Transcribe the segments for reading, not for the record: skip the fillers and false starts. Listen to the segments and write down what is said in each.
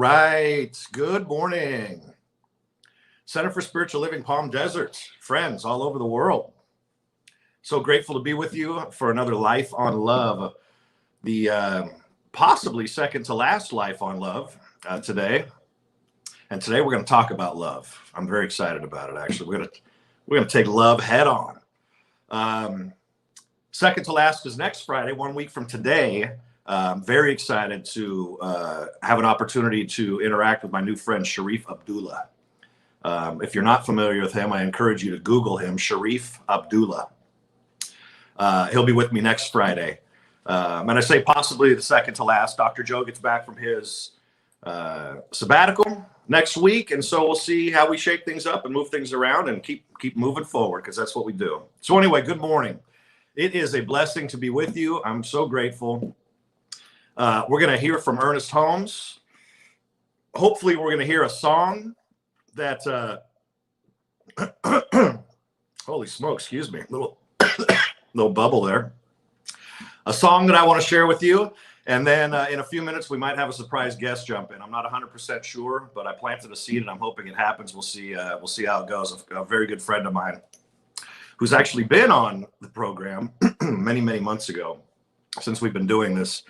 right. Good morning. Center for Spiritual Living, Palm Desert, friends all over the world. So grateful to be with you for another Life on Love, the possibly second to last Life on Love today. And today we're going to talk about love. I'm very excited about it. Actually, we're gonna take love head on. Second to last is next Friday, 1 week from today. Very excited to have an opportunity to interact with my new friend, Sharif Abdullah. If you're not familiar with him, I encourage you to Google him, Sharif Abdullah. He'll be with me next Friday. And I say possibly the second to last. Dr. Joe gets back from his sabbatical next week. And so we'll see how we shake things up and move things around and keep moving forward, because that's what we do. So anyway, good morning. It is a blessing to be with you. I'm so grateful. We're going to hear from Ernest Holmes. Hopefully we're going to hear a song that, holy smoke, excuse me, little bubble there. A song that I want to share with you. And then in a few minutes, we might have a surprise guest jump in. I'm not 100% sure, but I planted a seed and I'm hoping it happens. We'll see how it goes. A very good friend of mine who's actually been on the program many, many months ago since we've been doing this.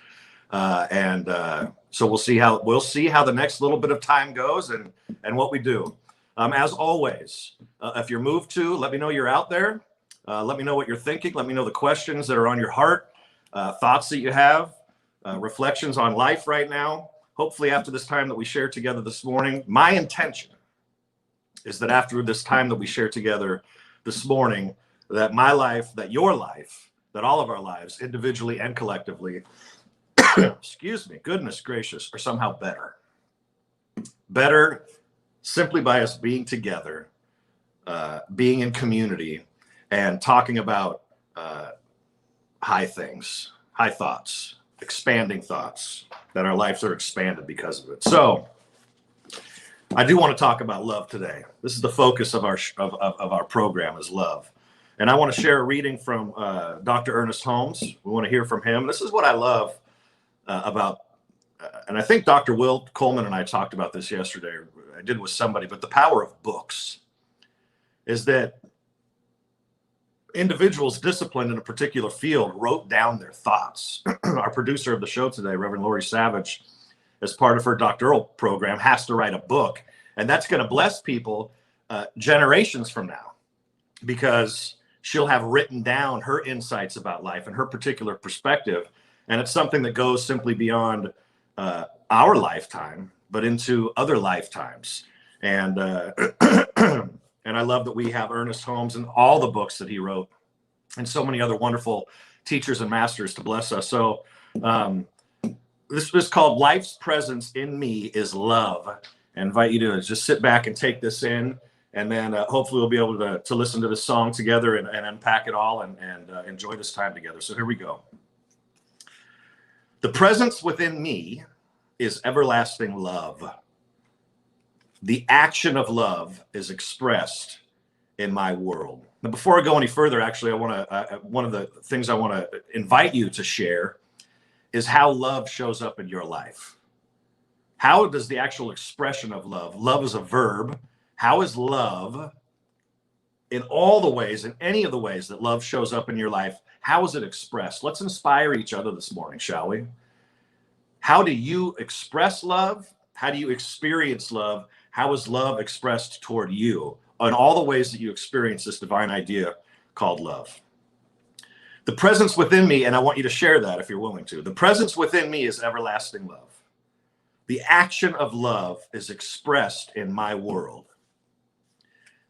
So we'll see how the next little bit of time goes and what we do. As always, if you're moved to, let me know you're out there. Let me know what you're thinking. Let me know the questions that are on your heart, thoughts that you have, reflections on life right now. Hopefully after this time that we share together this morning, my intention is that after this time that we share together this morning, that my life, that your life, that all of our lives, individually and collectively, excuse me, goodness gracious, are somehow better. Better simply by us being together, being in community, and talking about high things, high thoughts, expanding thoughts, that our lives are expanded because of it. So I do want to talk about love today. This is the focus of our program, is love. And I want to share a reading from Dr. Ernest Holmes. We want to hear from him. This is what I love about, and I think Dr. Will Coleman and I talked about this yesterday. I did with somebody, but the power of books is that individuals disciplined in a particular field wrote down their thoughts. Our producer of the show today, Reverend Lori Savage, as part of her doctoral program, has to write a book, and that's going to bless people generations from now, because she'll have written down her insights about life and her particular perspective. And it's something that goes simply beyond our lifetime, but into other lifetimes. And and I love that we have Ernest Holmes and all the books that he wrote, and so many other wonderful teachers and masters to bless us. So this is called Life's Presence in Me is Love. I invite you to just sit back and take this in. And then hopefully we'll be able to listen to this song together and unpack it all and enjoy this time together. So here we go. The presence within me is everlasting love. The action of love is expressed in my world. Now, before I go any further, actually, one of the things I want to invite you to share is how love shows up in your life. How does the actual expression of love? Love is a verb. How is love, in all the ways, in any of the ways that love shows up in your life, how is it expressed? Let's inspire each other this morning, shall we? How do you express love? How do you experience love? How is love expressed toward you? In all the ways that you experience this divine idea called love. The presence within me, and I want you to share that if you're willing to. The presence within me is everlasting love. The action of love is expressed in my world.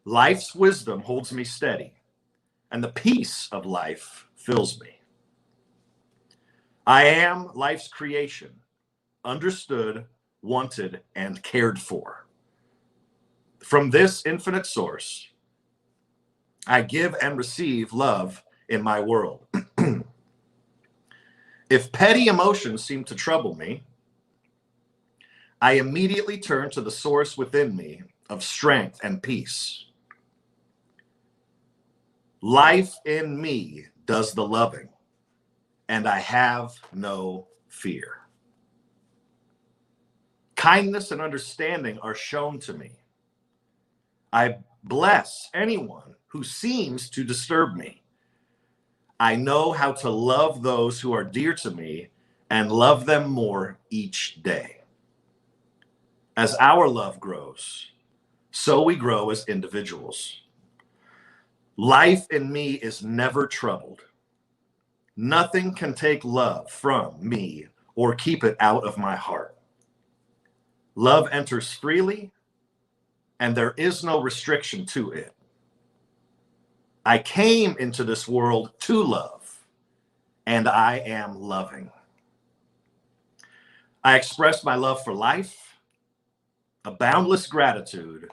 Life's wisdom holds me steady, and the peace of life fills me. I am life's creation, understood, wanted, and cared for. From this infinite source, I give and receive love in my world. If petty emotions seem to trouble me, I immediately turn to the source within me of strength and peace. Life in me does the loving, and I have no fear. Kindness and understanding are shown to me. I bless anyone who seems to disturb me. I know how to love those who are dear to me and love them more each day. As our love grows, so we grow as individuals. Life in me is never troubled. Nothing can take love from me or keep it out of my heart. Love enters freely, and there is no restriction to it. I came into this world to love, and I am loving. I express my love for life, a boundless gratitude,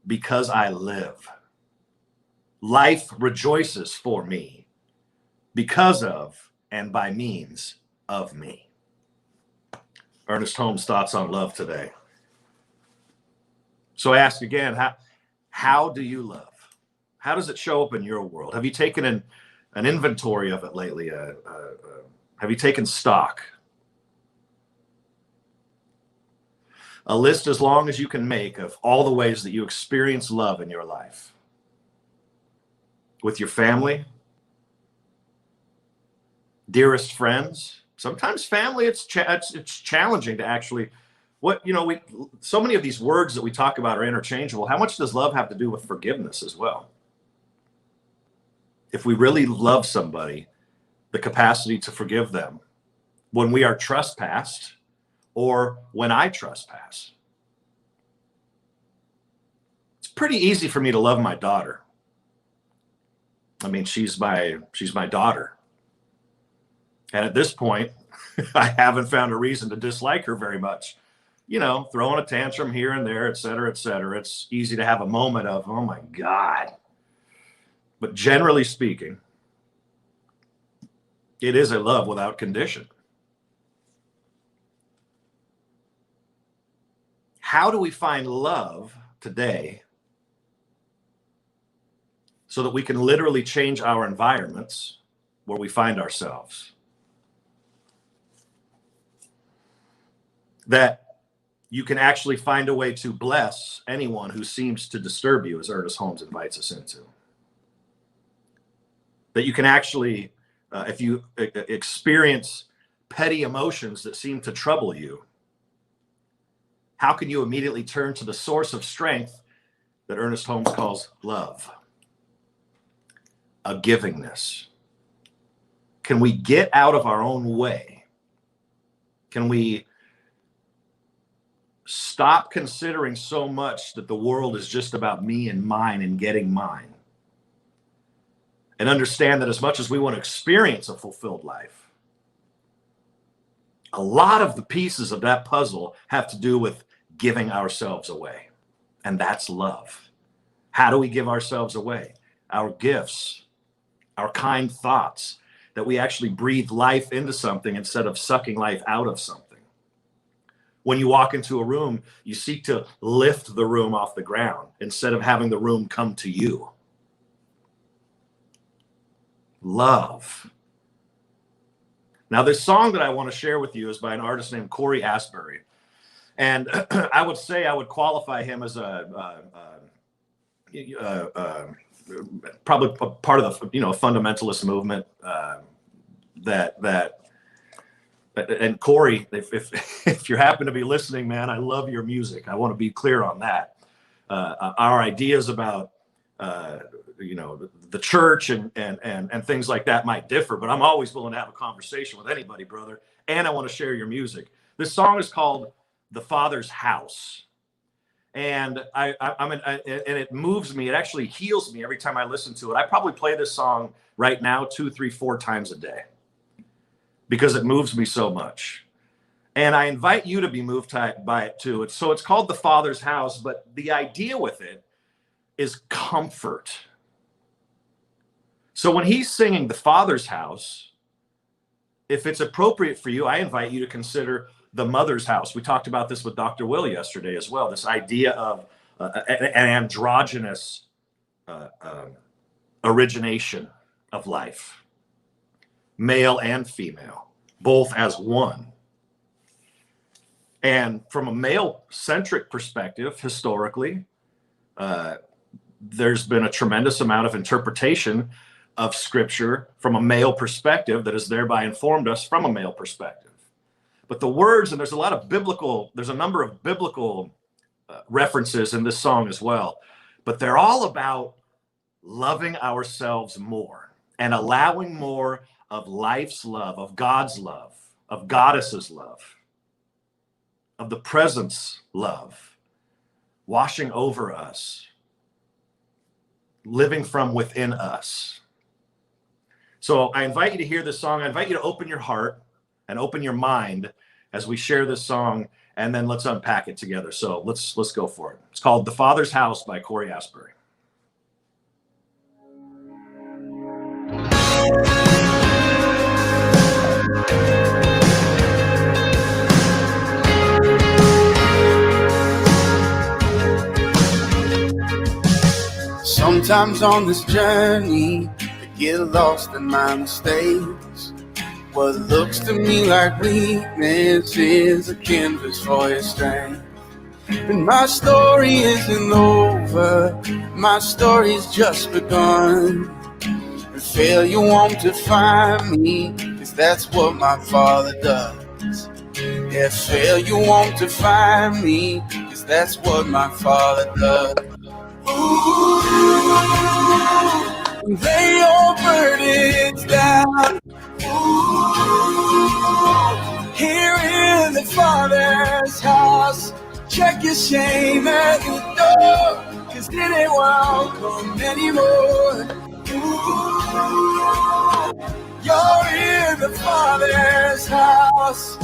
because I live. Life rejoices for me because of and by means of me. Ernest Holmes' thoughts on love today. So I ask again, how do you love? How does it show up in your world? Have you taken an inventory of it lately? Have you taken stock? A list as long as you can make of all the ways that you experience love in your life. With your family, dearest friends. Sometimes family, it's challenging to actually, so many of these words that we talk about are interchangeable. How much does love have to do with forgiveness as well? If we really love somebody, the capacity to forgive them when we are trespassed or when I trespass. It's pretty easy for me to love my daughter. I mean, she's my daughter. And at this point, I haven't found a reason to dislike her very much. Throwing a tantrum here and there, et cetera, et cetera. It's easy to have a moment of, oh my God. But generally speaking, it is a love without condition. How do we find love today so that we can literally change our environments where we find ourselves? That you can actually find a way to bless anyone who seems to disturb you, as Ernest Holmes invites us into. That you can actually, if you experience petty emotions that seem to trouble you, how can you immediately turn to the source of strength that Ernest Holmes calls love? A givingness. Can we get out of our own way? Can we stop considering so much that the world is just about me and mine and getting mine? And understand that as much as we want to experience a fulfilled life, a lot of the pieces of that puzzle have to do with giving ourselves away. And that's love. How do we give ourselves away? Our gifts, our kind thoughts, that we actually breathe life into something instead of sucking life out of something. When you walk into a room, you seek to lift the room off the ground instead of having the room come to you. Love. Now, this song that I want to share with you is by an artist named Corey Asbury. And I would say I would qualify him as probably a part of the fundamentalist movement and Corey, if you happen to be listening, man, I love your music. I want to be clear on that. Our ideas about the church and things like that might differ, but I'm always willing to have a conversation with anybody, brother. And I want to share your music. This song is called "The Father's House," and and it moves me. It actually heals me every time I listen to it. I probably play this song right now 2, 3, 4 times a day because it moves me so much. And I invite you to be moved by it too. So it's called "The Father's House," but the idea with it is comfort. So when he's singing "The Father's House," if it's appropriate for you, I invite you to consider "The Mother's House." We talked about this with Dr. Will yesterday as well, this idea of an androgynous origination of life, male and female, both as one. And from a male-centric perspective, historically, there's been a tremendous amount of interpretation of Scripture from a male perspective that has thereby informed us from a male perspective. But the words, and there's a number of biblical references in this song as well, but they're all about loving ourselves more and allowing more of life's love, of God's love, of Goddess's love, of the presence love, washing over us, living from within us. So I invite you to hear this song. I invite you to open your heart and open your mind as we share this song, and then let's unpack it together. So let's go for it. It's called The Father's House by Corey Asbury. Sometimes on this journey, I get lost in my mistakes. What looks to me like weakness is a canvas for your strength. And my story isn't over, my story's just begun. And failure won't define me, 'cause that's what my Father does. Yeah, failure won't define me, 'cause that's what my Father does. Ooh, lay your burdens down. Ooh, here in the Father's house, check your shame at the door, 'cause it ain't welcome anymore. Ooh, you're in the Father's house.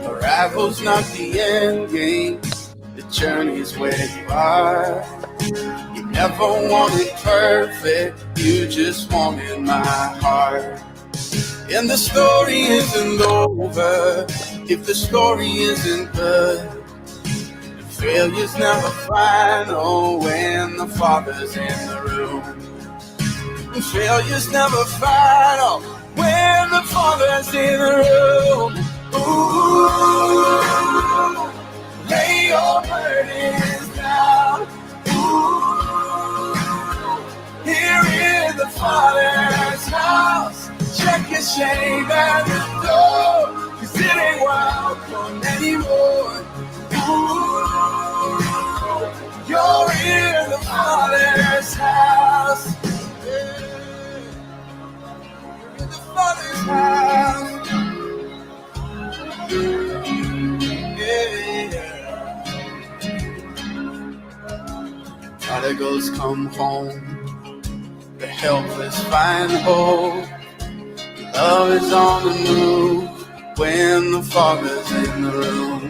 Arrival's not the end game, the journey's where you are. You never wanted perfect, you just wanted my heart. And the story isn't over if the story isn't good. The failure's never final when the Father's in the room. The failure's never final when the Father's in the room. Ooh, lay your burdens down. Ooh, here in the Father's house, check your shame at the door, 'cause it ain't welcome anymore. Ooh, you're in the Father's house. Yeah. You're in the Father's house. Prodigals come home, the helpless find hope. Love is on the move when the Father's in the room.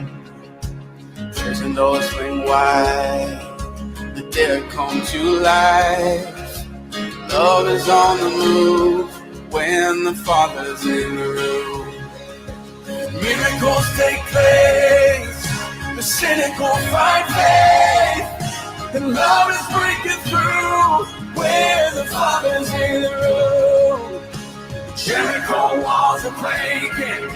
Prison doors swing wide, the dead come to life. Love is on the move when the Father's in the room. Miracles take place, the cynical find faith, and love is breaking through when the Father's in the room. Jericho walls are breaking,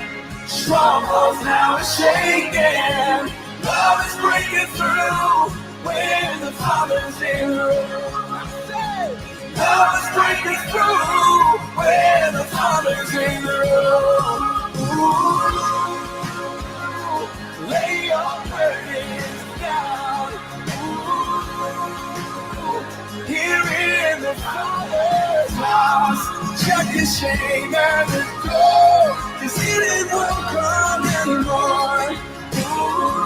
strongholds now are shaking. Love is breaking through when the Father's in the room. Love is breaking through when the Father's in the room. Ooh, lay your burdens down. Ooh, here in the Father's house, check your shame at the door, 'cause it ain't welcome anymore. Ooh,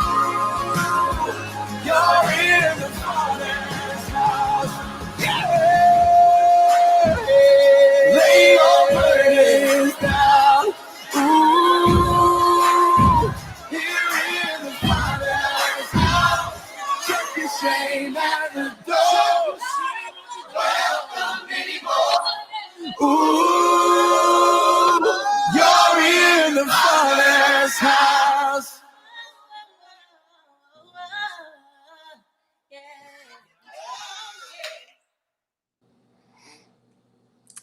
you're in the Father's house. Yeah. Lay your burdens down. Ooh, here in the Father's house, check your shame at the door. Welcome anymore. Ooh, you're in the Father's house.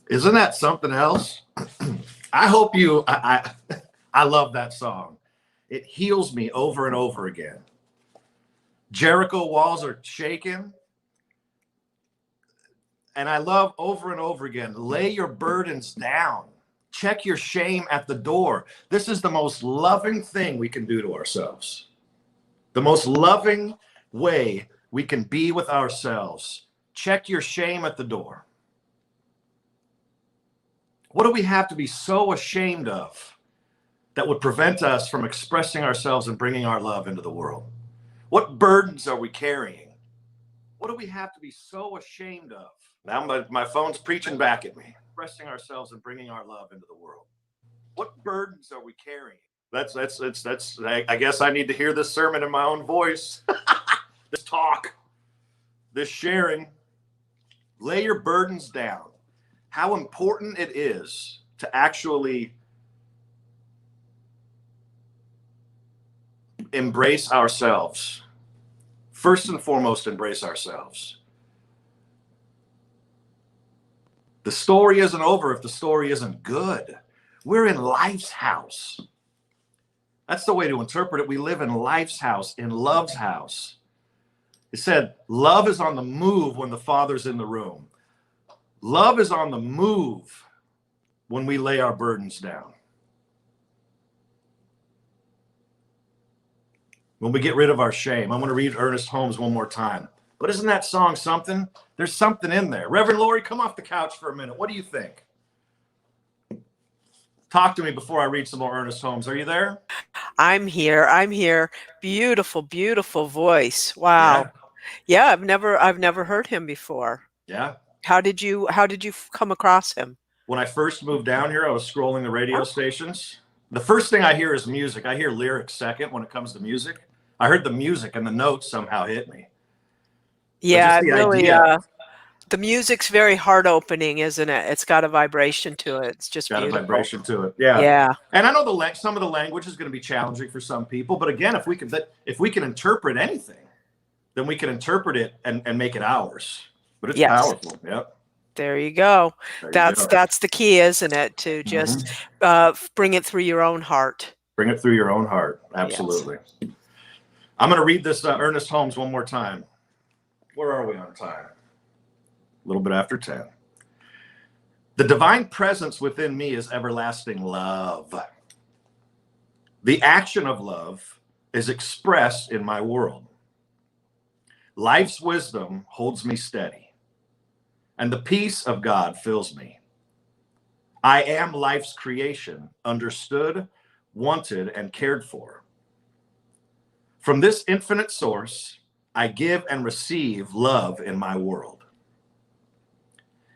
Isn't that something else? I hope you, I love that song. It heals me over and over again. Jericho walls are shaking. And I love over and over again, lay your burdens down. Check your shame at the door. This is the most loving thing we can do to ourselves. The most loving way we can be with ourselves. Check your shame at the door. What do we have to be so ashamed of that would prevent us from expressing ourselves and bringing our love into the world? What burdens are we carrying? What do we have to be so ashamed of? Now my phone's preaching back at me. Expressing ourselves and bringing our love into the world. What burdens are we carrying? That's. I guess I need to hear this sermon in my own voice. This talk, this sharing. Lay your burdens down. How important it is to actually embrace ourselves. First and foremost, embrace ourselves. The story isn't over if the story isn't good. We're in life's house. That's the way to interpret it. We live in life's house, in love's house. It said, love is on the move when the Father's in the room. Love is on the move when we lay our burdens down. When we get rid of our shame. I'm going to read Ernest Holmes one more time. But isn't that song something? There's something in there. Reverend Lori, come off the couch for a minute. What do you think? Talk to me before I read some more Ernest Holmes. Are you there? I'm here. Beautiful, beautiful voice. Wow. Yeah, I've never heard him before. Yeah. How did you come across him? When I first moved down here, I was scrolling the radio stations. The first thing I hear is music. I hear lyrics second when it comes to music. I heard the music and the notes somehow hit me. Yeah, the really. idea, The music's very heart opening, isn't it? It's got a vibration to it. It's just got beautiful. a vibration to it. Yeah. Yeah. And I know some of the language is going to be challenging for some people, but again, if we can interpret anything, then we can interpret it and make it ours. But it's powerful. Yep. There you go. That's the key, isn't it? To just bring it through your own heart. Bring it through your own heart. Absolutely. Yes. I'm going to read this Ernest Holmes one more time. Where are we on time? A little bit after 10. The divine presence within me is everlasting love. The action of love is expressed in my world. Life's wisdom holds me steady, and the peace of God fills me. I am life's creation, understood, wanted, and cared for. From this infinite source, I give and receive love in my world.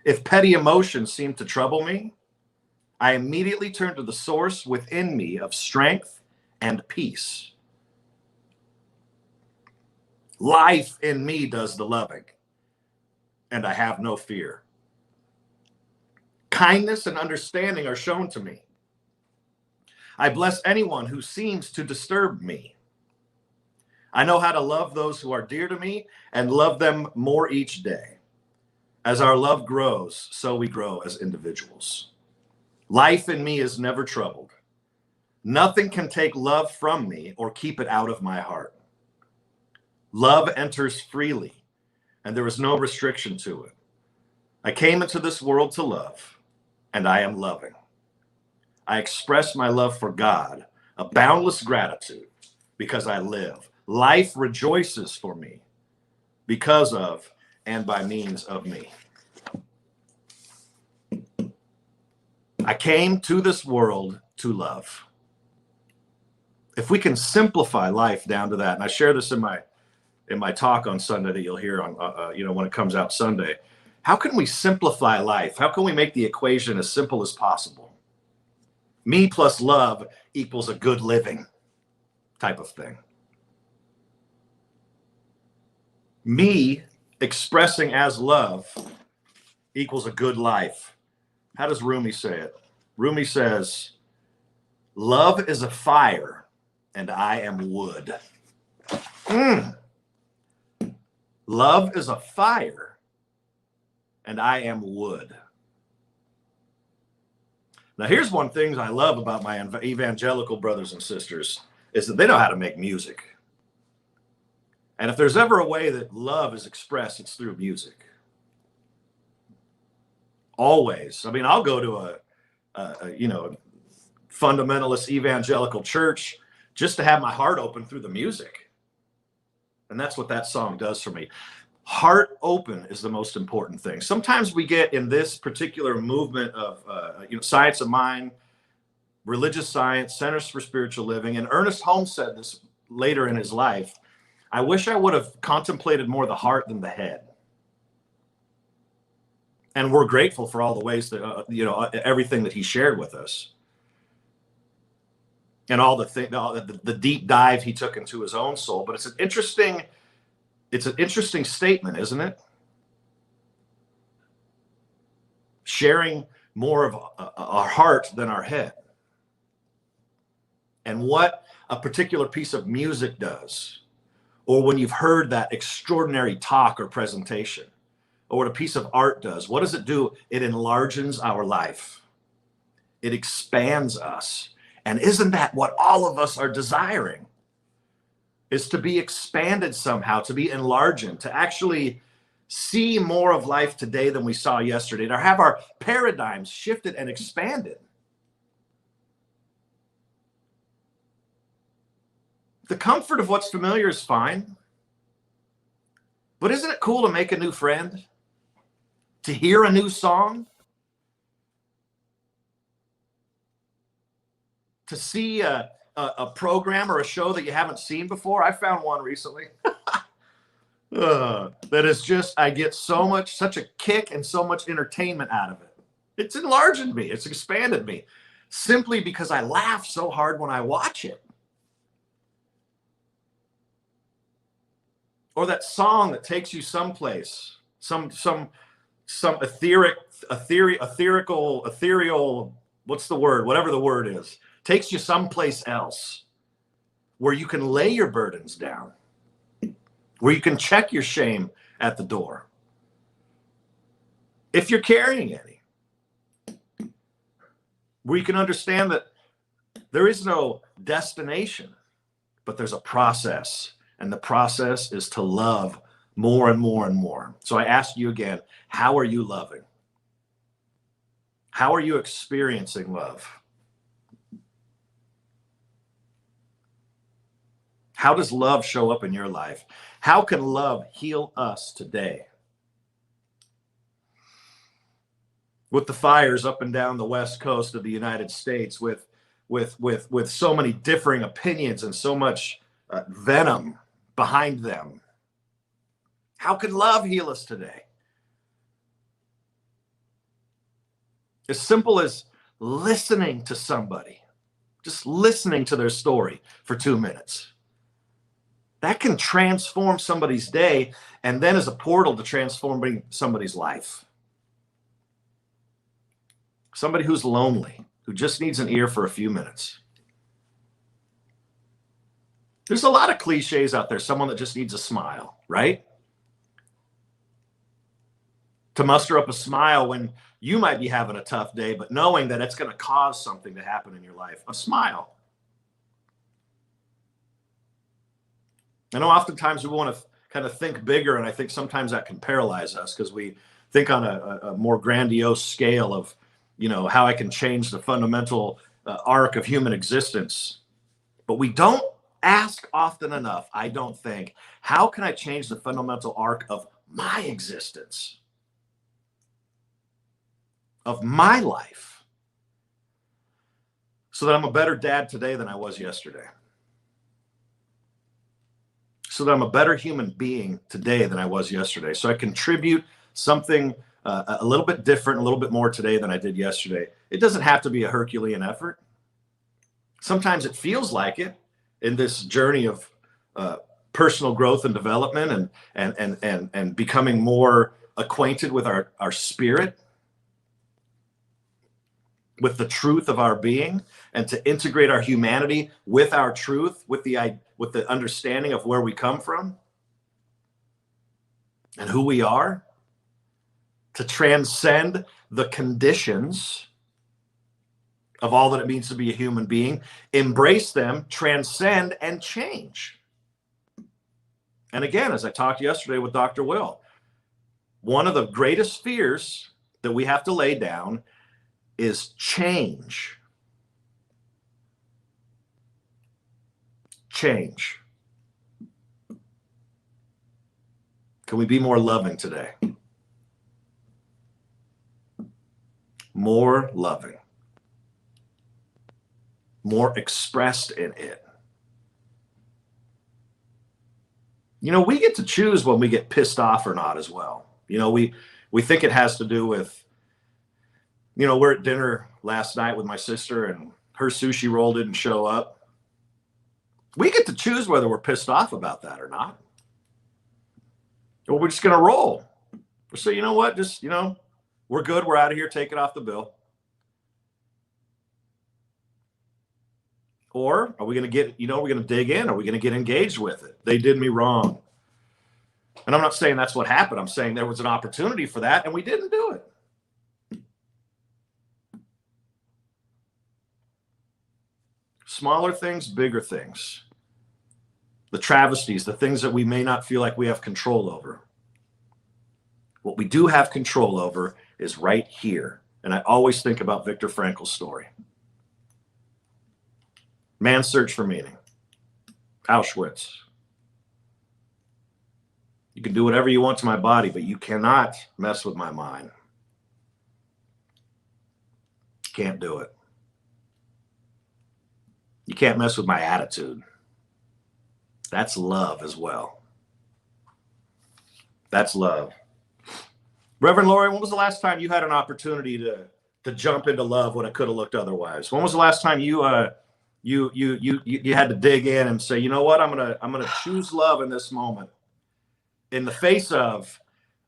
If petty emotions seem to trouble me, I immediately turn to the source within me of strength and peace. Life in me does the loving, and I have no fear. Kindness and understanding are shown to me. I bless anyone who seems to disturb me. I know how to love those who are dear to me and love them more each day. As our love grows, so we grow as individuals. Life in me is never troubled. Nothing can take love from me or keep it out of my heart. Love enters freely, and there is no restriction to it. I came into this world to love, and I am loving. I express my love for God, a boundless gratitude, because I live. Life rejoices for me because of and by means of me. I came to this world to love. If we can simplify life down to that, and I share this in my talk on Sunday that you'll hear on when it comes out Sunday, how can we simplify life? How can we make the equation as simple as possible? Me plus love equals a good living type of thing. Me expressing as love equals a good life. How does Rumi say it? Rumi says, love is a fire and I am wood. Love is a fire and I am wood. Now, here's one thing I love about my evangelical brothers and sisters is that they know how to make music. And if there's ever a way that love is expressed, it's through music. Always. I mean, I'll go to a fundamentalist evangelical church just to have my heart open through the music. And that's what that song does for me. Heart open is the most important thing. Sometimes we get in this particular movement of science of mind, religious science, centers for spiritual living. And Ernest Holmes said this later in his life. I wish I would have contemplated more the heart than the head. And we're grateful for all the ways that, everything that he shared with us. And all the deep dive he took into his own soul. But it's an interesting statement, isn't it? Sharing more of our heart than our head. And what a particular piece of music does, or when you've heard that extraordinary talk or presentation, or what a piece of art does, what does it do? It enlarges our life. It expands us. And isn't that what all of us are desiring? Is to be expanded somehow, to be enlarged, to actually see more of life today than we saw yesterday, to have our paradigms shifted and expanded. The comfort of what's familiar is fine, but isn't it cool to make a new friend? To hear a new song? To see a program or a show that you haven't seen before? I found one recently that is just, I get such a kick and so much entertainment out of it. It's enlarged me. It's expanded me simply because I laugh so hard when I watch it. Or that song that takes you someplace, some ethereal, what's the word? Whatever the word is, takes you someplace else where you can lay your burdens down, where you can check your shame at the door, if you're carrying any, where you can understand that there is no destination, but there's a process, and the process is to love more and more and more. So I ask you again, how are you loving? How are you experiencing love? How does love show up in your life? How can love heal us today? With the fires up and down the west coast of the United States, with so many differing opinions and so much venom behind them, how can love heal us today? As simple as listening to somebody, just listening to their story for 2 minutes. That can transform somebody's day, and then as a portal to transforming somebody's life. Somebody who's lonely, who just needs an ear for a few minutes. There's a lot of cliches out there. Someone that just needs a smile, right? To muster up a smile when you might be having a tough day, but knowing that it's going to cause something to happen in your life. A smile. I know oftentimes we want to kind of think bigger, and I think sometimes that can paralyze us because we think on a more grandiose scale of, how I can change the fundamental arc of human existence. But we don't ask often enough, I don't think, how can I change the fundamental arc of my existence? Of my life? So that I'm a better dad today than I was yesterday. So that I'm a better human being today than I was yesterday. So I contribute something a little bit different, a little bit more today than I did yesterday. It doesn't have to be a Herculean effort. Sometimes it feels like it in this journey of personal growth and development and becoming more acquainted with our spirit, with the truth of our being, and to integrate our humanity with our truth, with the understanding of where we come from and who we are, to transcend the conditions of all that it means to be a human being, embrace them, transcend, and change. And again, as I talked yesterday with Dr. Will, one of the greatest fears that we have to lay down is change. Change. Can we be more loving today? More loving. More expressed in it. You know, we get to choose when we get pissed off or not as well. You know, we think it has to do with, you know, we're at dinner last night with my sister and her sushi roll didn't show up. We get to choose whether we're pissed off about that or not. Or we're just going to roll. Or say, you know what, just, you know, we're good. We're out of here. Take it off the bill. Or are we going to get, you know, we're going to dig in? Are we going to get engaged with it? They did me wrong. And I'm not saying that's what happened. I'm saying there was an opportunity for that and we didn't do it. Smaller things, bigger things. The travesties, the things that we may not feel like we have control over. What we do have control over is right here. And I always think about Viktor Frankl's story. Man's search for meaning. Auschwitz. You can do whatever you want to my body, but you cannot mess with my mind. Can't do it. You can't mess with my attitude. That's love as well. That's love. Reverend Lori, when was the last time you had an opportunity to jump into love when it could have looked otherwise? When was the last time you had to dig in and say, you know what, I'm gonna choose love in this moment, in the face of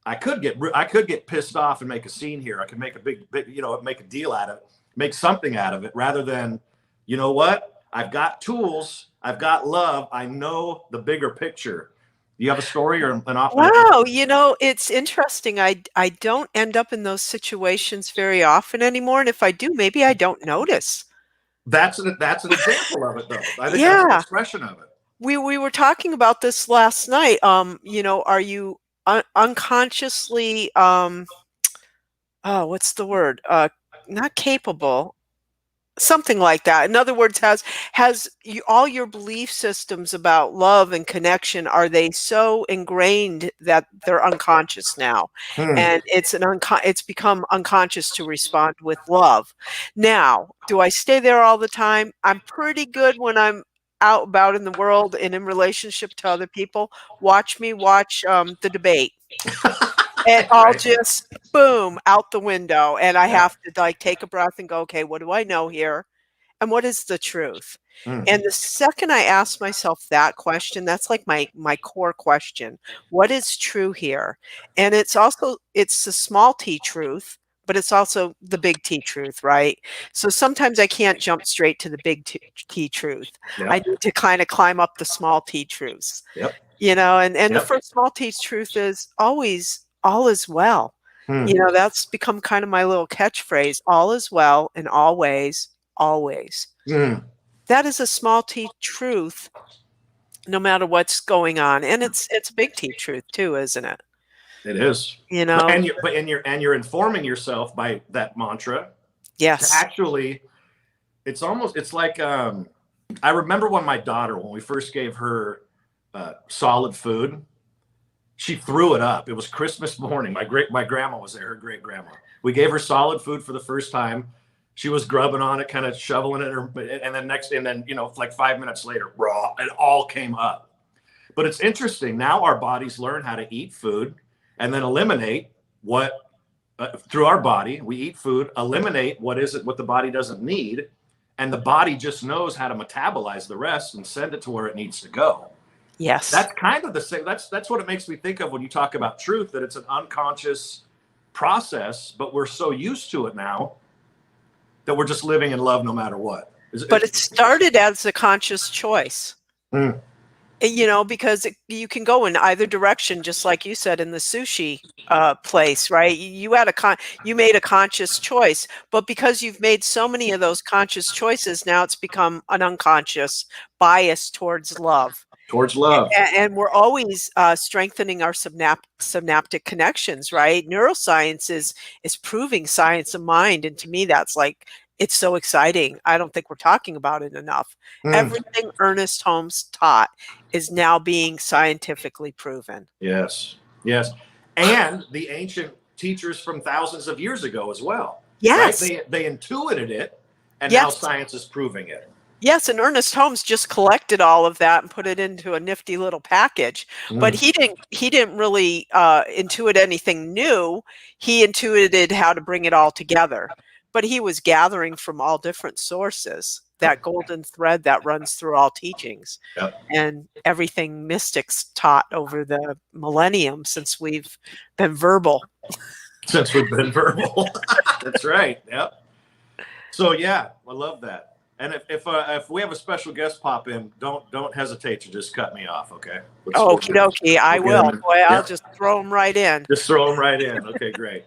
I could get pissed off and make a scene here. I could make a big you know, make a deal out of it, make something out of it, rather than, you know what, I've got tools, I've got love, I know the bigger picture. Do you have a story or an option? Wow, you know, it's interesting. I don't end up in those situations very often anymore, and if I do, maybe I don't notice. That's an example of it, though. I think that's an Yeah, expression of it. we were talking about this last night. You know, are you unconsciously oh, what's the word? Not capable. Something like that. In other words, has you, all your belief systems about love and connection, are they so ingrained that they're unconscious now? Hmm. And it's become unconscious to respond with love. Now, do I stay there all the time? I'm pretty good when I'm out about in the world and in relationship to other people. Watch me watch the debate. And I'll Right. just boom out the window, and I Yeah. have to like take a breath and go, okay, what do I know here? And what is the truth? Hmm. And the second I ask myself that question, that's like my core question. What is true here? And it's the small t truth, but it's also the big T truth, right? So sometimes I can't jump straight to the big T truth. I Yep. need to kind of climb up the small t truths. Yep. You know, and the Yep. first Maltese truth is always all is well. Hmm. You know, that's become kind of my little catchphrase, all is well in always, always. Hmm. That is a small T truth no matter what's going on. And it's a big T truth too, isn't it? It is. You But know? you're informing yourself by that mantra to Yes. actually. It's like I remember when my daughter, when we first gave her solid food, she threw it up. It was Christmas morning. My grandma was there, her great grandma. We gave her solid food for the first time. She was grubbing on it, kind of shoveling it, and then you know, like 5 minutes later, raw, it all came up. But it's interesting. Now our bodies learn how to eat food and then eliminate what through our body. We eat food, eliminate what the body doesn't need, and the body just knows how to metabolize the rest and send it to where it needs to go. Yes. That's kind of the same. That's what it makes me think of when you talk about truth, that it's an unconscious process, but we're so used to it now that we're just living in love no matter what. But it started as a conscious choice. Mm. You know, because you can go in either direction, just like you said in the sushi place, right? You made a conscious choice, but because you've made so many of those conscious choices, now it's become an unconscious bias towards love. Towards love. And we're always strengthening our synaptic connections, right? Neuroscience is proving science of mind, and to me, that's like it's so exciting. I don't think we're talking about it enough. Mm, Everything Ernest Holmes taught is now being scientifically proven. yes. Yes. And the ancient teachers from thousands of years ago as well, right? Yes, They intuited it, and now yes, science is proving it. yes. And Ernest Holmes just collected all of that and put it into a nifty little package. But Mm, he didn't really intuit anything new. He intuited how to bring it all together. But he was gathering from all different sources that golden thread that runs through all teachings yep. and everything mystics taught over the millennium since we've been verbal. Since we've been verbal. That's right. Yep. So yeah, I love that. And if we have a special guest pop in, don't hesitate to just cut me off. Okay. Oh, okie dokie, I we'll will. Boy, I'll Yep. just throw them right in. Just throw them right in. Okay, great.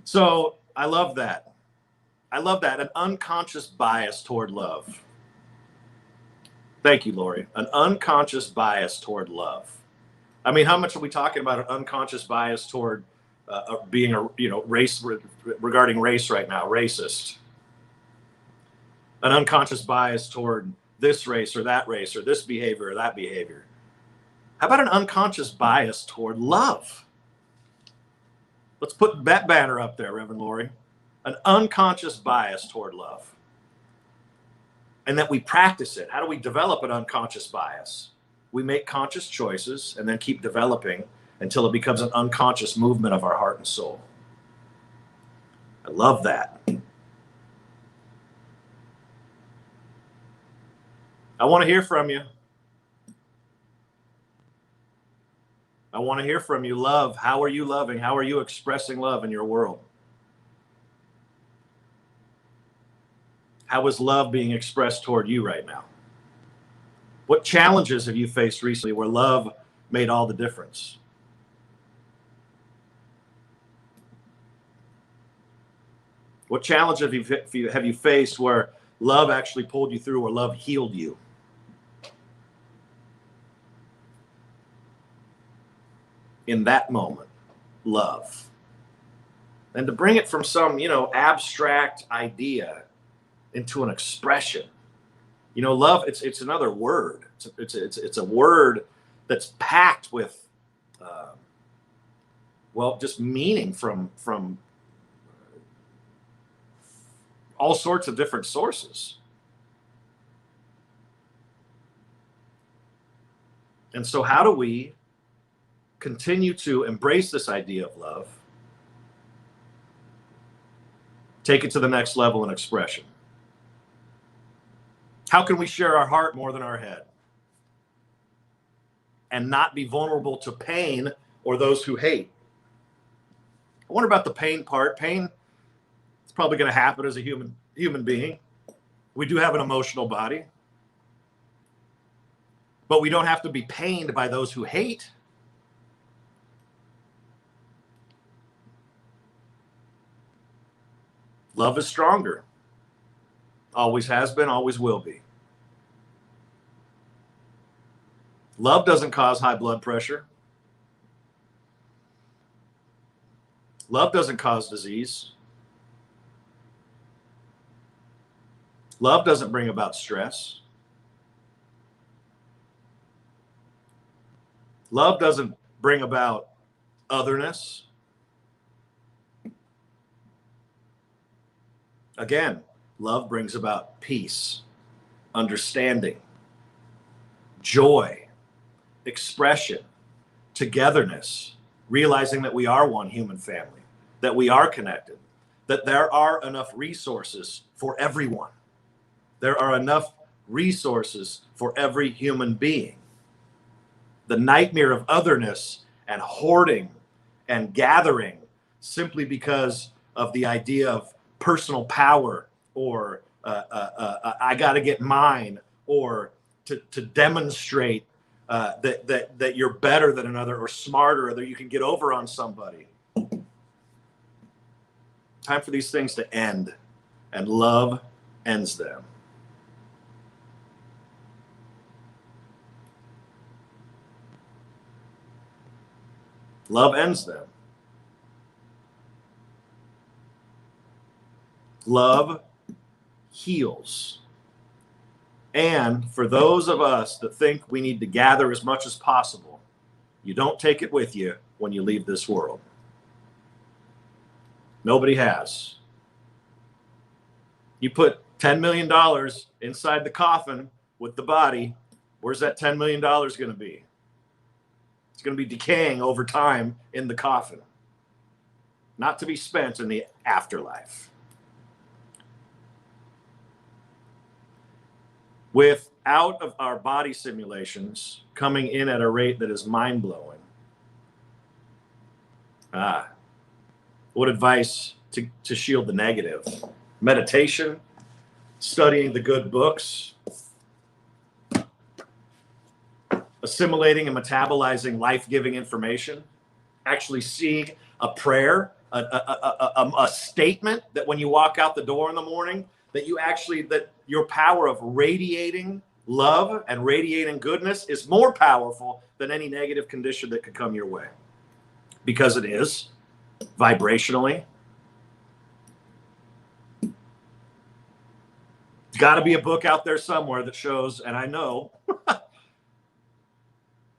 So I love that. I love that. An unconscious bias toward love. Thank you, Lori. An unconscious bias toward love. I mean, how much are we talking about an unconscious bias toward being a race regarding race right now, racist? An unconscious bias toward this race or this behavior or that behavior. How about an unconscious bias toward love? Let's put that banner up there, Reverend Lori. An unconscious bias toward love. And that we practice it. How do we develop an unconscious bias? We make conscious choices and then keep developing until it becomes an unconscious movement of our heart and soul. I love that. I want to hear from you. I want to hear from you. Love. How are you loving? How are you expressing love in your world? How is love being expressed toward you right now? What challenges have you faced recently where love made all the difference? What challenge have you faced where love actually pulled you through or love healed you? In that moment, love. And to bring it from some, abstract idea into an expression. Love, it's another word. It's a word that's packed with, just meaning from all sorts of different sources. And so how do we continue to embrace this idea of love, take it to the next level in expression? How can we share our heart more than our head and not be vulnerable to pain or those who hate? I wonder about the pain part. Pain is probably going to happen as a human being. We do have an emotional body, but we don't have to be pained by those who hate. Love is stronger. Always has been, always will be. Love doesn't cause high blood pressure. Love doesn't cause disease. Love doesn't bring about stress. Love doesn't bring about otherness. Again, love brings about peace, understanding, joy, expression, togetherness, realizing that we are one human family, that we are connected, that there are enough resources for everyone. There are enough resources for every human being. The nightmare of otherness and hoarding and gathering simply because of the idea of personal power or I got to get mine or to demonstrate that you're better than another or smarter or that you can get over on somebody. Time for these things to end, and love ends them. Love ends them. Love heals. And for those of us that think we need to gather as much as possible, you don't take it with you when you leave this world. Nobody has. You put $10 million inside the coffin with the body, where's that $10 million going to be? It's going to be decaying over time in the coffin, not to be spent in the afterlife. Without of our body simulations coming in at a rate that is mind-blowing. What advice to shield the negative? Meditation, studying the good books, assimilating and metabolizing life-giving information, actually seeing a prayer, a statement that when you walk out the door in the morning, that your power of radiating love and radiating goodness is more powerful than any negative condition that could come your way. Because it is, vibrationally. There's got to be a book out there somewhere that shows, and I know,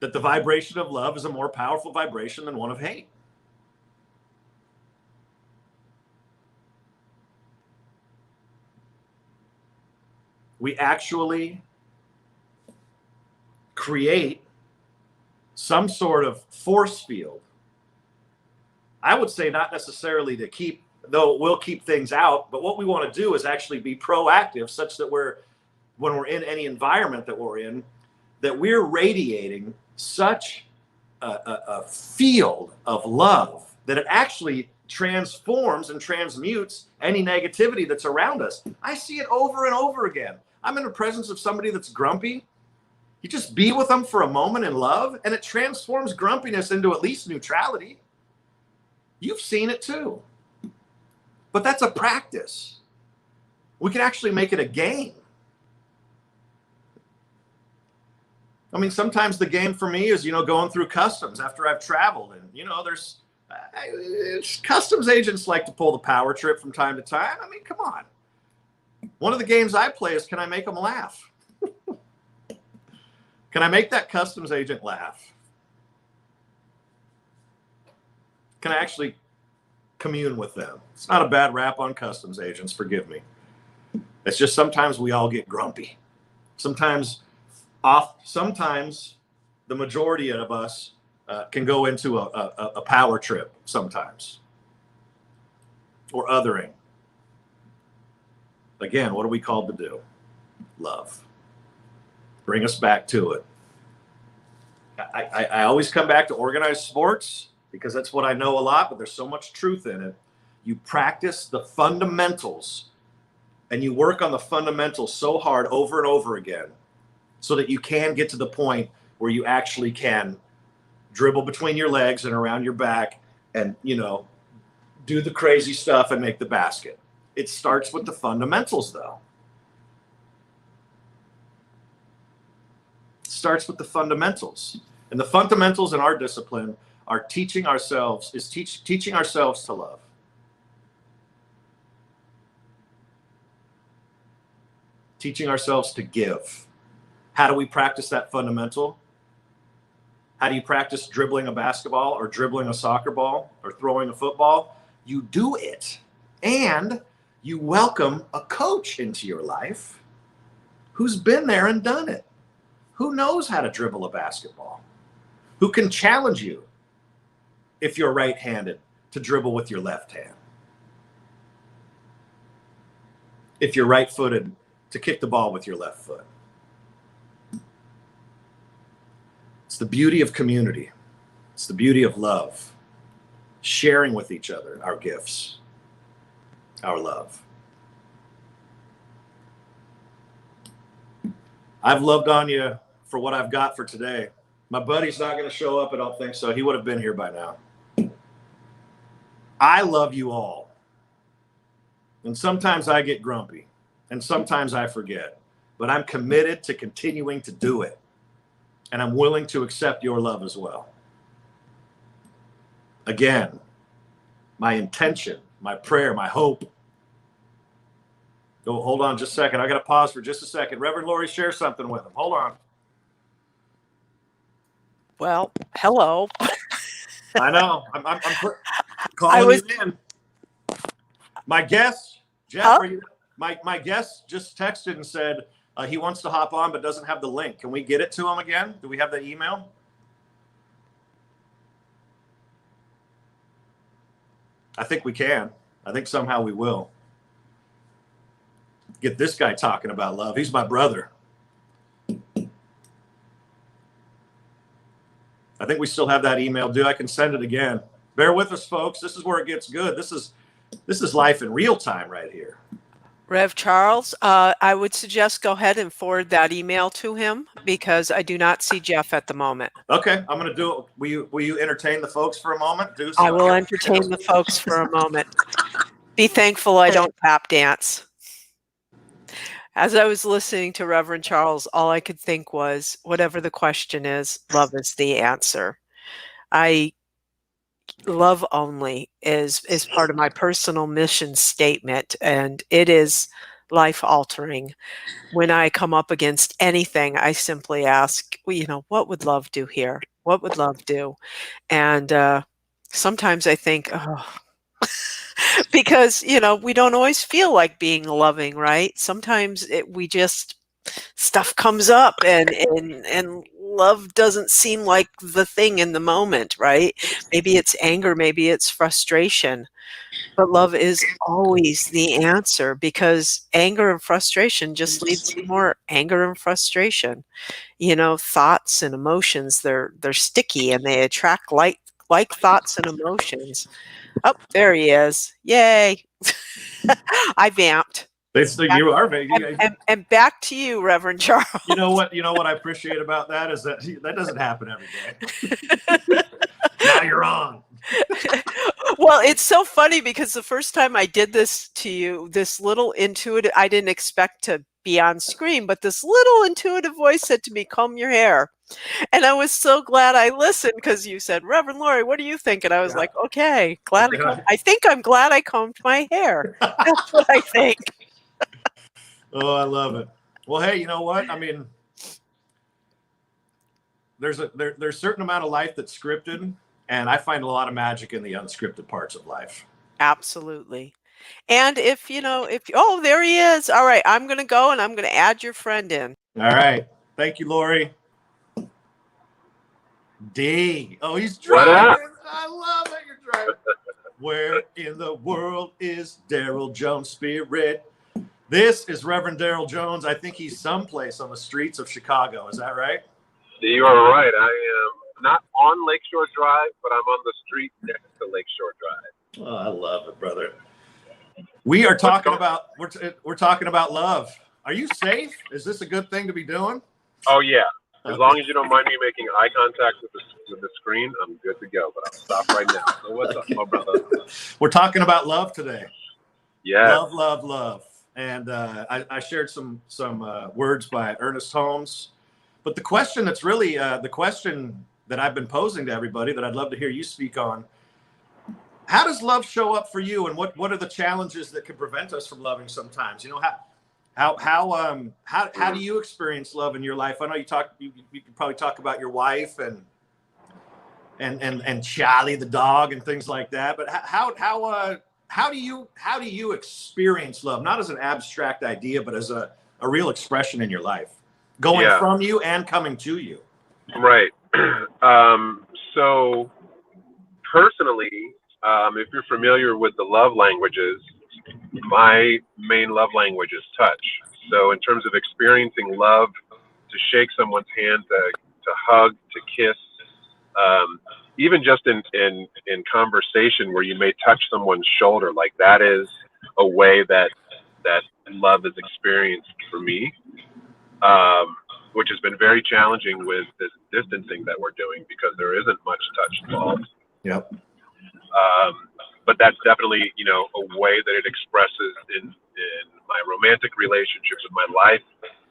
that the vibration of love is a more powerful vibration than one of hate. We actually create some sort of force field. I would say not necessarily to keep, though it will keep things out, but what we want to do is actually be proactive such that when we're in any environment that we're in, that we're radiating such a field of love that it actually transforms and transmutes any negativity that's around us. I see it over and over again. I'm in the presence of somebody that's grumpy. You just be with them for a moment in love, and it transforms grumpiness into at least neutrality. You've seen it too. But that's a practice. We can actually make it a game. I mean, sometimes the game for me is, going through customs after I've traveled. And, there's customs agents like to pull the power trip from time to time. I mean, come on. One of the games I play is, can I make them laugh? Can I make that customs agent laugh? Can I actually commune with them? It's not a bad rap on customs agents, forgive me. It's just sometimes we all get grumpy. Sometimes the majority of us can go into a power trip sometimes, or othering. Again, what are we called to do? Love. Bring us back to it. I always come back to organized sports because that's what I know a lot, but there's so much truth in it. You practice the fundamentals and you work on the fundamentals so hard over and over again so that you can get to the point where you actually can dribble between your legs and around your back and, do the crazy stuff and make the basket. It starts with the fundamentals, though. It starts with the fundamentals. And the fundamentals in our discipline are teaching ourselves to love. Teaching ourselves to give. How do we practice that fundamental? How do you practice dribbling a basketball or dribbling a soccer ball or throwing a football? You do it. And you welcome a coach into your life who's been there and done it, who knows how to dribble a basketball, who can challenge you if you're right-handed to dribble with your left hand, if you're right-footed to kick the ball with your left foot. It's the beauty of community. It's the beauty of love, sharing with each other our gifts, our love. I've loved on you for what I've got for today. My buddy's not going to show up. I don't think so. He would have been here by now. I love you all. And sometimes I get grumpy and sometimes I forget, but I'm committed to continuing to do it. And I'm willing to accept your love as well. Again, my intention, my prayer, my hope. Oh, hold on just a second. I got to pause for just a second. Reverend Lori, share something with him. Hold on. Well, hello. I know. I'm calling you in. My guest, Jeff, Huh? are you? My guest just texted and said he wants to hop on but doesn't have the link. Can we get it to him again? Do we have the email? I think we can. I think somehow we will. Get this guy talking about love. He's my brother. I think we still have that email. Dude, I can send it again. Bear with us, folks. This is where it gets good. This is life in real time right here. Rev Charles, I would suggest go ahead and forward that email to him because I do not see Jeff at the moment. Okay, I'm going to do it. Will you entertain the folks for a moment? Do so. I will entertain the folks for a moment. Be thankful I don't tap dance. As I was listening to Reverend Charles, all I could think was, whatever the question is, love is the answer. Love only is part of my personal mission statement, and it is life altering. When I come up against anything, I simply ask, well, what would love do here? What would love do? And sometimes I think, because, we don't always feel like being loving, right? Sometimes stuff comes up and love doesn't seem like the thing in the moment, right? Maybe it's anger, maybe it's frustration, but love is always the answer because anger and frustration just leads to more anger and frustration. Thoughts and emotions, they're sticky and they attract like thoughts and emotions. Oh, there he is. Yay. I vamped. You are making. And back to you, Reverend Charles. You know what I appreciate about that is that doesn't happen every day. Now you're on. Well, it's so funny because the first time I did this to you, this little intuitive, I didn't expect to be on screen, but this little intuitive voice said to me, comb your hair. And I was so glad I listened because you said, Reverend Lori, what do you think? And I was like, okay, I think I'm glad I combed my hair. That's what I think. Oh, I love it. Well, hey, you know what? I mean, there's a certain amount of life that's scripted, and I find a lot of magic in the unscripted parts of life. Absolutely. And if there he is. All right, I'm going to go and I'm going to add your friend in. All right. Thank you, Lori. D. Oh, he's driving. I love that you're driving. Where in the world is Daryl Jones' spirit? This is Reverend Daryl Jones. I think he's someplace on the streets of Chicago. Is that right? You are right. I am not on Lakeshore Drive, but I'm on the street next to Lakeshore Drive. Oh, I love it, brother. We are talking about we're talking about love. Are you safe? Is this a good thing to be doing? Oh yeah. As long as you don't mind me making eye contact with the screen, I'm good to go. But I'll stop right now. So what's up, my brother? We're talking about love today. Yeah. Love, love, love. And I shared some words by Ernest Holmes. But the question that's really the question that I've been posing to everybody that I'd love to hear you speak on, how does love show up for you? And what are the challenges that can prevent us from loving sometimes? How do you experience love in your life? I know you can probably talk about your wife and Charlie the dog and things like that. But how do you experience love? Not as an abstract idea, but as a real expression in your life, going from you and coming to you. Right. So personally, if you're familiar with the love languages, my main love language is touch. So in terms of experiencing love, to shake someone's hand, to hug, to kiss, even just in conversation where you may touch someone's shoulder, like that is a way that love is experienced for me. which has been very challenging with this distancing that we're doing because there isn't much touch involved. Yep. But that's definitely, you know, a way that it expresses in my romantic relationships with my life.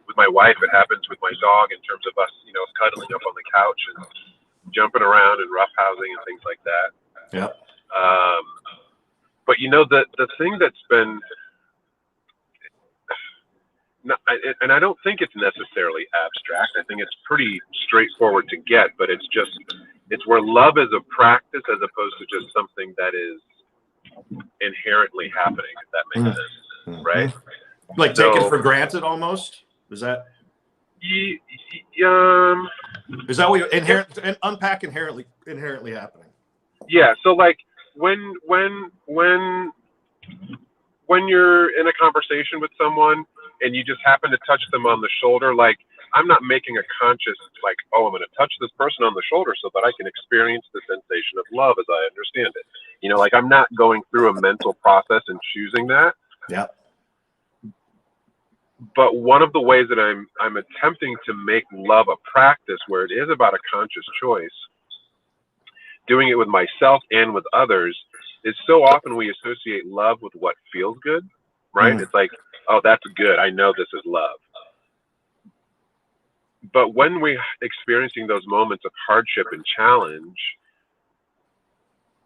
With my wife, it happens with my dog in terms of us, you know, cuddling up on the couch and jumping around and roughhousing and things like that. Yep. But you know, the thing that's been, and I don't think it's necessarily abstract. I think it's pretty straightforward to get, but it's where love is a practice as opposed to just something that is inherently happening, if that makes sense, right? Like taken for granted almost? Is that? Is that what you're unpack inherently happening? Yeah. So like when you're in a conversation with someone and you just happen to touch them on the shoulder, like I'm not making a conscious like, oh, I'm going to touch this person on the shoulder so that I can experience the sensation of love as I understand it. You know, like I'm not going through a mental process and choosing that. Yeah. But one of the ways that I'm attempting to make love a practice where it is about a conscious choice, doing it with myself and with others, is so often we associate love with what feels good, right? It's like, oh, that's good. I know this is love. But when we're experiencing those moments of hardship and challenge,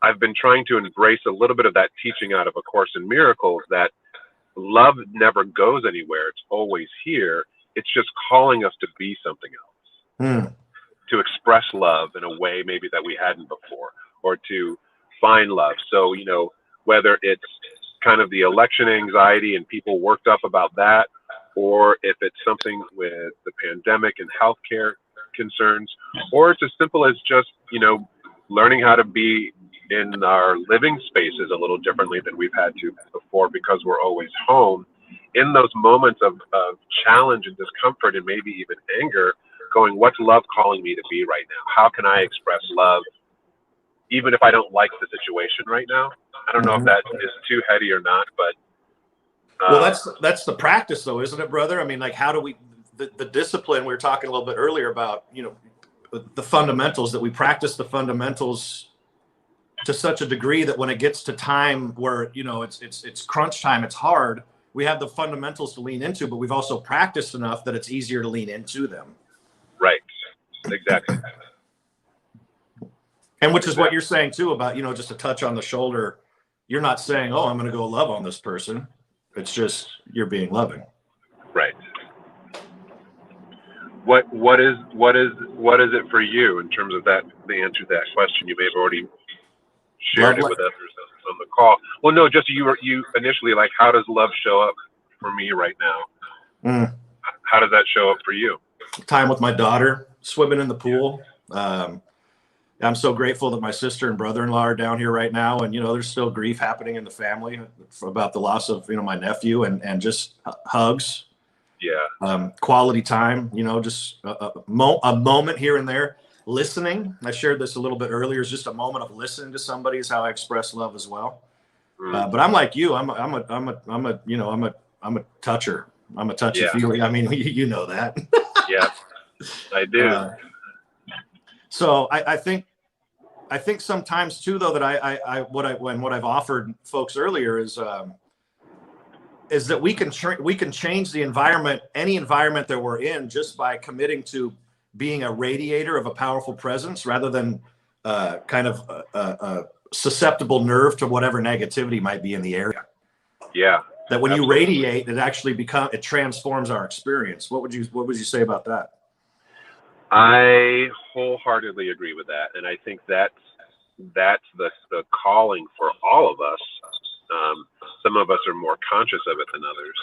I've been trying to embrace a little bit of that teaching out of A Course in Miracles, that love never goes anywhere. It's always here. It's just calling us to be something else, to express love in a way maybe that we hadn't before, or to find love. So, you know, whether it's kind of the election anxiety and people worked up about that, or if it's something with the pandemic and healthcare concerns, or it's as simple as just, you know, learning how to be in our living spaces a little differently than we've had to before because we're always home. In those moments of challenge and discomfort and maybe even anger, going, what's love calling me to be right now? How can I express love even if I don't like the situation right now? I don't know if that is too heady or not, but well, that's the practice though, isn't it, brother? I mean, like, how do we, the discipline we were talking a little bit earlier about, you know, the fundamentals, that we practice the fundamentals to such a degree that when it gets to time where, you know, it's crunch time, it's hard, we have the fundamentals to lean into, but we've also practiced enough that it's easier to lean into them. Right. Exactly. And which is what you're saying too about, you know, just a touch on the shoulder. You're not saying, oh, I'm going to go love on this person. It's just, you're being loving. Right. What is it for you in terms of that, the answer to that question? You may have already shared it with others on the call. Well, no, just you initially, like, how does love show up for me right now? How does that show up for you? Time with my daughter, swimming in the pool. I'm so grateful that my sister and brother-in-law are down here right now. And, you know, there's still grief happening in the family about the loss of, you know, my nephew, and just hugs. Yeah. Quality time, you know, just a moment here and there. Listening. I shared this a little bit earlier. Is just a moment of listening to somebody is how I express love as well. But I'm like you. I'm a toucher. I'm a touchy feely. I mean, you know that. Yeah, I do. So I think sometimes too, though, that what I've offered folks earlier is that we can change the environment, any environment that we're in, just by committing to being a radiator of a powerful presence rather than kind of a susceptible nerve to whatever negativity might be in the area. Yeah. That when you radiate, it actually it transforms our experience. What would you say about that? I wholeheartedly agree with that, and I think that's the calling for all of us. Some of us are more conscious of it than others,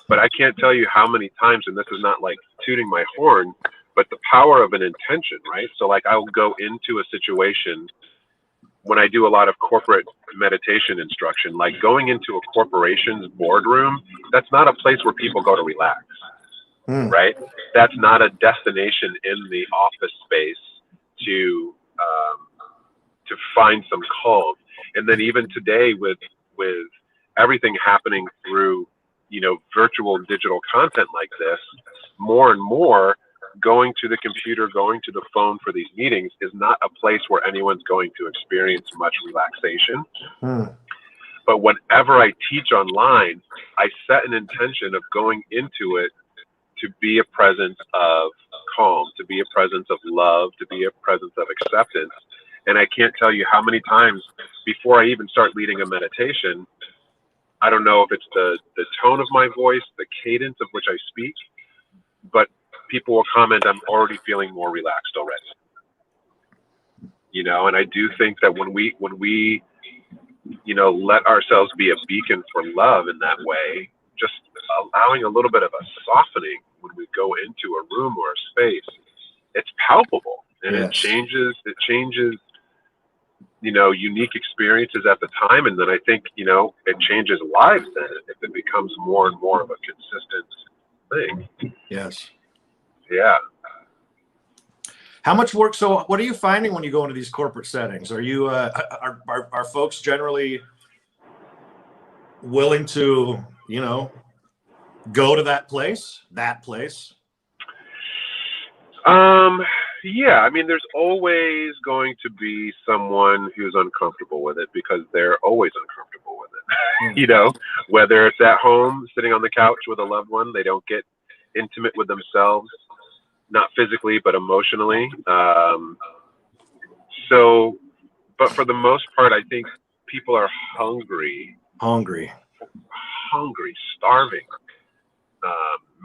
but I can't tell you how many times, and this is not like tooting my horn, but the power of an intention, right? So like I'll go into a situation when I do a lot of corporate meditation instruction, like going into a corporation's boardroom, that's not a place where people go to relax, right? That's not a destination in the office space to find some calm. And then even today with everything happening through, you know, virtual digital content like this, more and more going to the computer, going to the phone for these meetings is not a place where anyone's going to experience much relaxation. But whenever I teach online, I set an intention of going into it to be a presence of calm, to be a presence of love, to be a presence of acceptance. And I can't tell you how many times before I even start leading a meditation, I don't know if it's the tone of my voice, the cadence of which I speak, but people will comment, I'm already feeling more relaxed already. You know, and I do think that when we you know, let ourselves be a beacon for love in that way, just allowing a little bit of a softening when we go into a room or a space, it's palpable, and Yes. it changes, you know, unique experiences at the time. And then I think, you know, it changes lives then if it becomes more and more of a consistent thing. Yes. Yeah. How much work? So what are you finding when you go into these corporate settings? Are you, are folks generally willing to, you know, go to that place? Yeah, I mean, there's always going to be someone who's uncomfortable with it because they're always uncomfortable with it. You know, whether it's at home, sitting on the couch with a loved one, they don't get intimate with themselves, not physically, but emotionally. So, but for the most part, I think people are hungry, starving,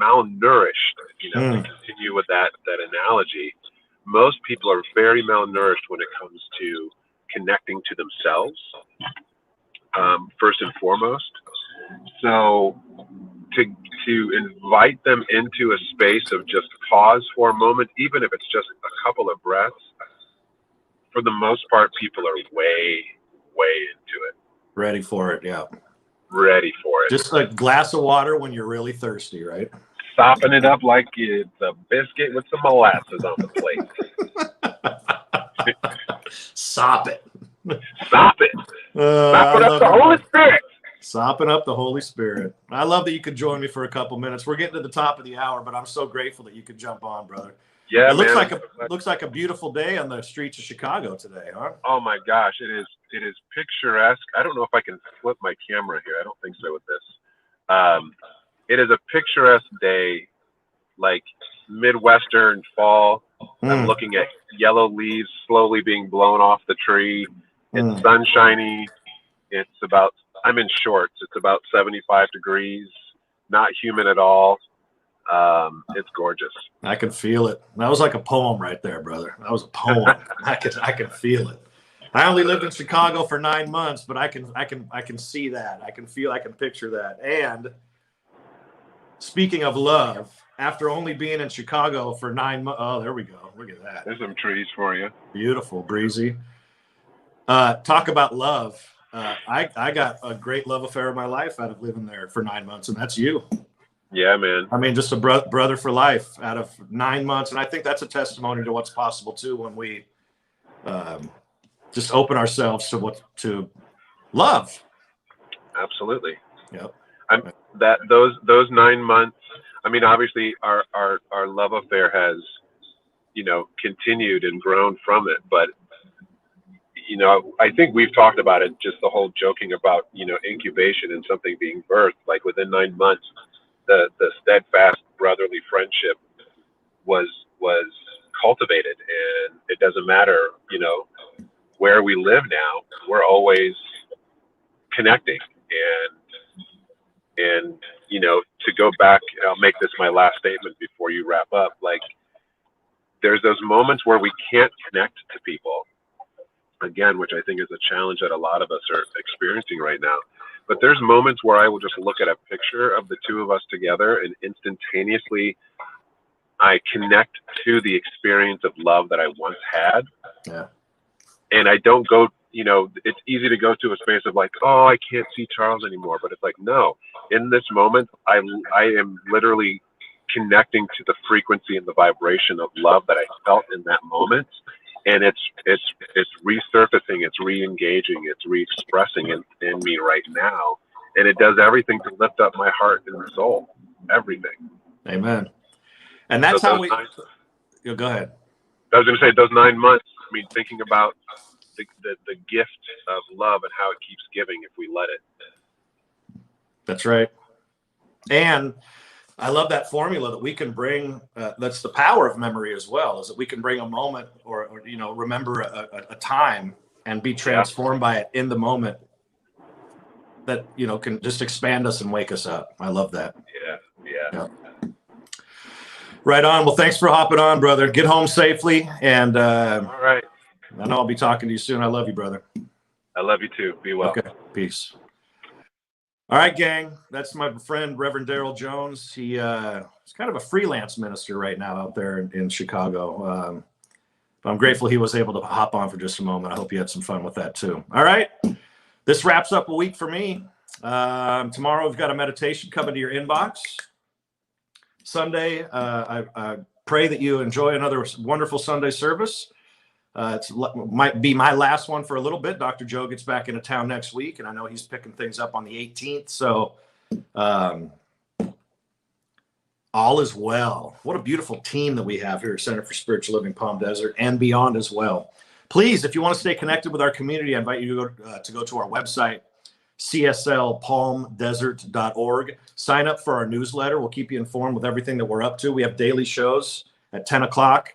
malnourished, you know, to continue with that analogy. Most people are very malnourished when it comes to connecting to themselves, first and foremost. So to invite them into a space of just pause for a moment, even if it's just a couple of breaths, for the most part, people are way into it. Ready for it, yeah. Ready for it. Just a glass of water when you're really thirsty, right? Sopping it up like it's a biscuit with some molasses on the plate. Sop it. Sop it. Sop it up the Holy Spirit. Sopping up the Holy Spirit. I love that you could join me for a couple minutes. We're getting to the top of the hour, but I'm so grateful that you could jump on, brother. Yeah, it looks man. looks like a beautiful day on the streets of Chicago today, huh? Oh my gosh, it is picturesque. I don't know if I can flip my camera here. I don't think so with this. It is a picturesque day, like Midwestern fall. I'm looking at yellow leaves slowly being blown off the tree. It's sunshiny. I'm in shorts. It's about 75 degrees, not humid at all. It's gorgeous. I can feel it. That was like a poem right there, brother. That was a poem. I can feel it. I only lived in Chicago for 9 months, but I can see that. I can picture that. And speaking of love, after only being in Chicago for 9 months, oh, there we go. Look at that. There's some trees for you. Beautiful, breezy. Talk about love. I got a great love affair of my life out of living there for 9 months, and that's you. Yeah, man. I mean, just a brother for life out of 9 months. And I think that's a testimony to what's possible too, when we just open ourselves to love. Absolutely. Yep. Those 9 months, I mean, obviously our love affair has, you know, continued and grown from it. But, you know, I think we've talked about it, just the whole joking about, you know, incubation and something being birthed, like within 9 months, the steadfast brotherly friendship was cultivated, and it doesn't matter, you know, where we live now, we're always connecting. And you know, to go back, I'll make this my last statement before you wrap up, like there's those moments where we can't connect to people, again, which I think is a challenge that a lot of us are experiencing right now. But there's moments where I will just look at a picture of the two of us together, and instantaneously I connect to the experience of love that I once had. Yeah. And I don't go, you know, it's easy to go to a space of like, oh, I can't see Charles anymore. But it's like, no, in this moment, I am literally connecting to the frequency and the vibration of love that I felt in that moment. And it's resurfacing, it's re-engaging, it's re-expressing in me right now. And it does everything to lift up my heart and soul, everything. Amen. And that's how we, Go ahead. I was going to say those 9 months. I mean, thinking about the gift of love and how it keeps giving if we let it. That's right. And I love that formula that we can bring. That's the power of memory as well, is that we can bring a moment or remember a time and be transformed by it in the moment that, can just expand us and wake us up. I love that. Yeah. Right on. Well, thanks for hopping on, brother. Get home safely. And All right. I know I'll be talking to you soon. I love you, brother. I love you too. Be well. Okay. Peace. All right, gang. That's my friend, Reverend Daryl Jones. He's kind of a freelance minister right now out there in Chicago. But I'm grateful he was able to hop on for just a moment. I hope you had some fun with that too. All right. This wraps up a week for me. Tomorrow we've got a meditation coming to your inbox. Sunday, I pray that you enjoy another wonderful Sunday service. It might be my last one for a little bit. Dr. Joe gets back into town next week, and I know he's picking things up on the 18th. So all is well. What a beautiful team that we have here at Center for Spiritual Living Palm Desert and beyond as well. Please, if you want to stay connected with our community, I invite you to go to our website, cslpalmdesert.org. Sign up for our newsletter. We'll keep you informed with everything that we're up to. We have daily shows at 10 o'clock.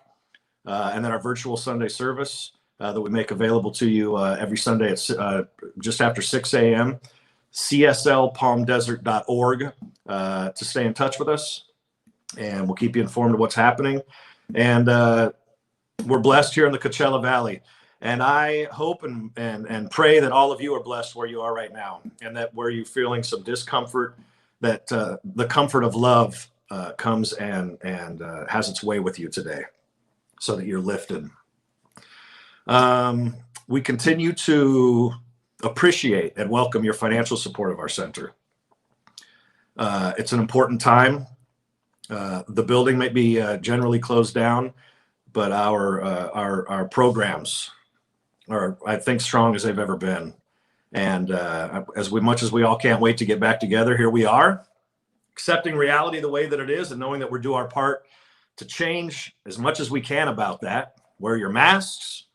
And then our virtual Sunday service that we make available to you every Sunday at just after 6 a.m. cslpalmdesert.org to stay in touch with us. And we'll keep you informed of what's happening. And we're blessed here in the Coachella Valley. And I hope and pray that all of you are blessed where you are right now, and that where you're feeling some discomfort, that the comfort of love comes and has its way with you today, so that you're lifted. We continue to appreciate and welcome your financial support of our center. It's an important time. The building may be generally closed down, but our programs are, I think, strong as they've ever been. And much as we all can't wait to get back together, here we are, accepting reality the way that it is and knowing that we're do our part to change as much as we can about that. Wear your masks,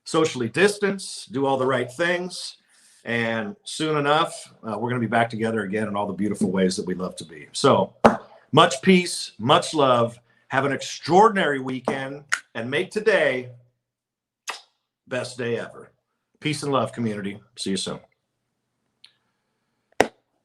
socially distance, do all the right things. And soon enough, we're going to be back together again in all the beautiful ways that we love to be. So much peace, much love. Have an extraordinary weekend and make today best day ever. Peace and love, community. See you soon.